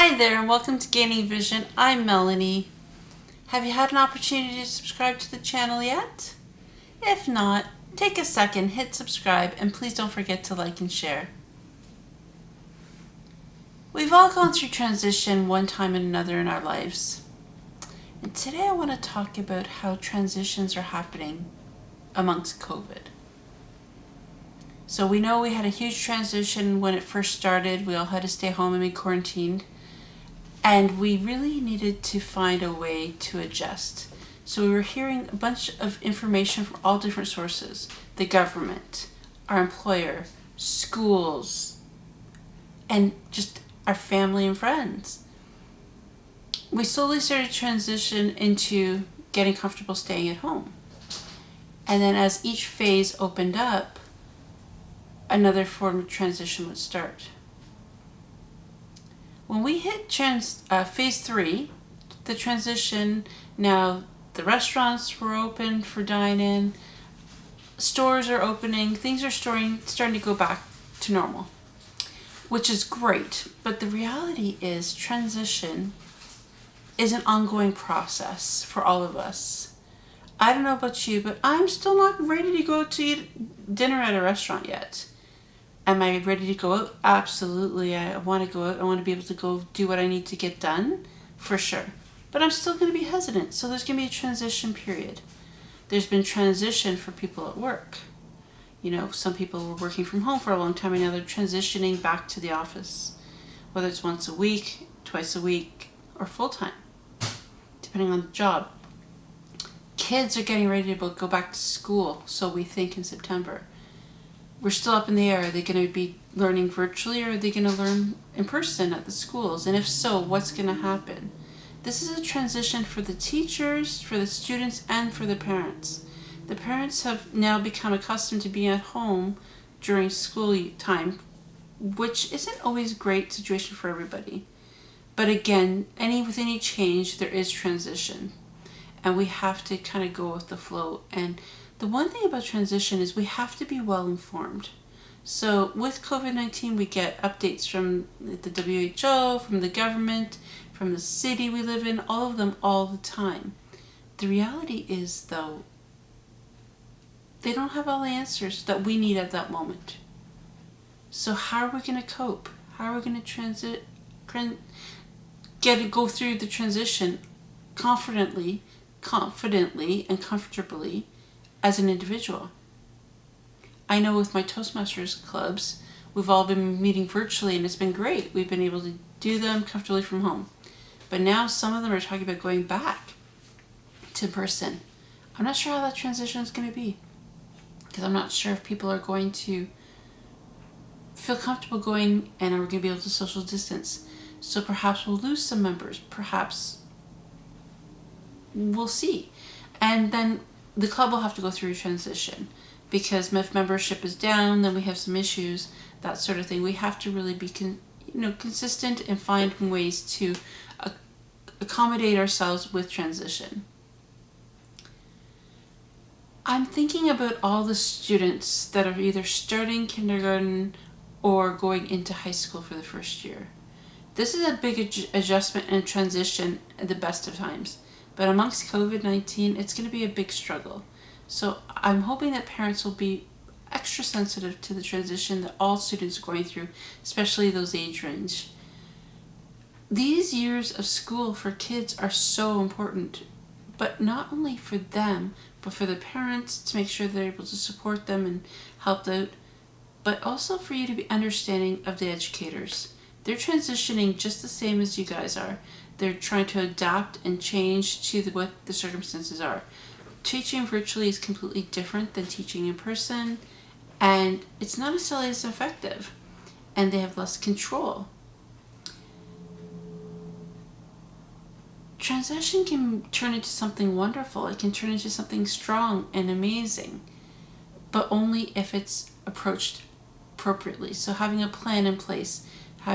Hi there and welcome to Gaining Vision. I'm Melanie. Have you had an opportunity to subscribe to the channel yet? If not, take a second, hit subscribe, and please don't forget to like and share. We've all gone through transition one time and another in our lives. And today I want to talk about how transitions are happening amongst COVID. So we know we had a huge transition when it first started. We all had to stay home and be quarantined. And we really needed to find a way to adjust. So we were hearing a bunch of information from all different sources. The government, our employer, schools, and just our family and friends. We slowly started to transition into getting comfortable staying at home. And then as each phase opened up, another form of transition would start. When we hit phase 3, the transition, now the restaurants were open for dine-in, stores are opening, things are starting to go back to normal, which is great. But the reality is transition is an ongoing process for all of us. I don't know about you, but I'm still not ready to go to eat dinner at a restaurant yet. Am I ready to go out? Absolutely. I want to go out. I want to be able to go do what I need to get done, for sure. But I'm still going to be hesitant. So there's going to be a transition period. There's been transition for people at work. You know, some people were working from home for a long time and now they're transitioning back to the office, whether it's once a week, twice a week, or full time, depending on the job. Kids are getting ready to go back to school, so we think in September. We're still up in the air. Are they going to be learning virtually or are they going to learn in person at the schools? And if so, what's going to happen? This is a transition for the teachers, for the students, and for the parents. The parents have now become accustomed to being at home during school time, which isn't always a great situation for everybody. But again, with any change, there is transition. And we have to kind of go with the flow. And the one thing about transition is we have to be well informed. So with COVID-19, we get updates from the WHO, from the government, from the city we live in, all of them all the time. The reality is, though, they don't have all the answers that we need at that moment. So how are we going to cope? How are we going to go through the transition confidently, and comfortably as an individual? I know with my Toastmasters clubs, we've all been meeting virtually and it's been great. We've been able to do them comfortably from home. But now some of them are talking about going back to person. I'm not sure how that transition is going to be, because I'm not sure if people are going to feel comfortable going and are going to be able to social distance. So perhaps we'll lose some members. Perhaps we'll see. And then the club will have to go through a transition, because if membership is down, then we have some issues, that sort of thing. We have to really be consistent and find ways to accommodate ourselves with transition. I'm thinking about all the students that are either starting kindergarten or going into high school for the first year. This is a big adjustment and transition at the best of times. But amongst COVID-19, it's going to be a big struggle. So I'm hoping that parents will be extra sensitive to the transition that all students are going through, especially those age range. These years of school for kids are so important, but not only for them, but for the parents to make sure they're able to support them and help out, but also for you to be understanding of the educators. They're transitioning just the same as you guys are. They're trying to adapt and change to what the circumstances are. Teaching virtually is completely different than teaching in person, and it's not necessarily as effective, and they have less control. Transition can turn into something wonderful. It can turn into something strong and amazing, but only if it's approached appropriately. So having a plan in place,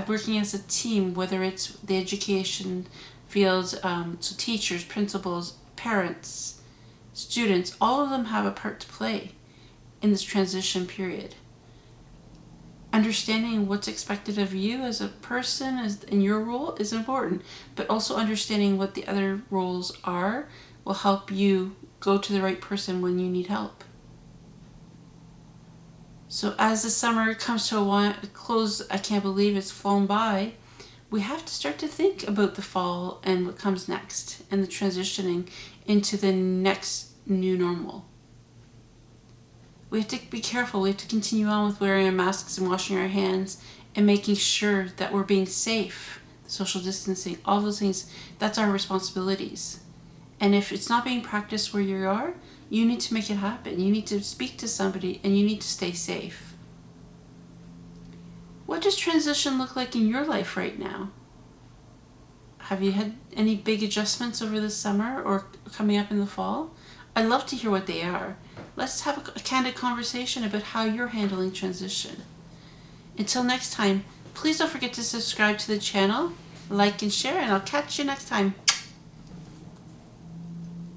working as a team, whether it's the education fields, so teachers, principals, parents, students, all of them have a part to play in this transition period. Understanding what's expected of you as a person as in your role is important, but also understanding what the other roles are will help you go to the right person when you need help. So as the summer comes to a close, I can't believe it's flown by, we have to start to think about the fall and what comes next and the transitioning into the next new normal. We have to be careful. We have to continue on with wearing our masks and washing our hands and making sure that we're being safe, social distancing, all those things. That's our responsibilities. And if it's not being practiced where you are, you need to make it happen. You need to speak to somebody and you need to stay safe. What does transition look like in your life right now? Have you had any big adjustments over the summer or coming up in the fall? I'd love to hear what they are. Let's have a candid conversation about how you're handling transition. Until next time, please don't forget to subscribe to the channel, like and share, and I'll catch you next time.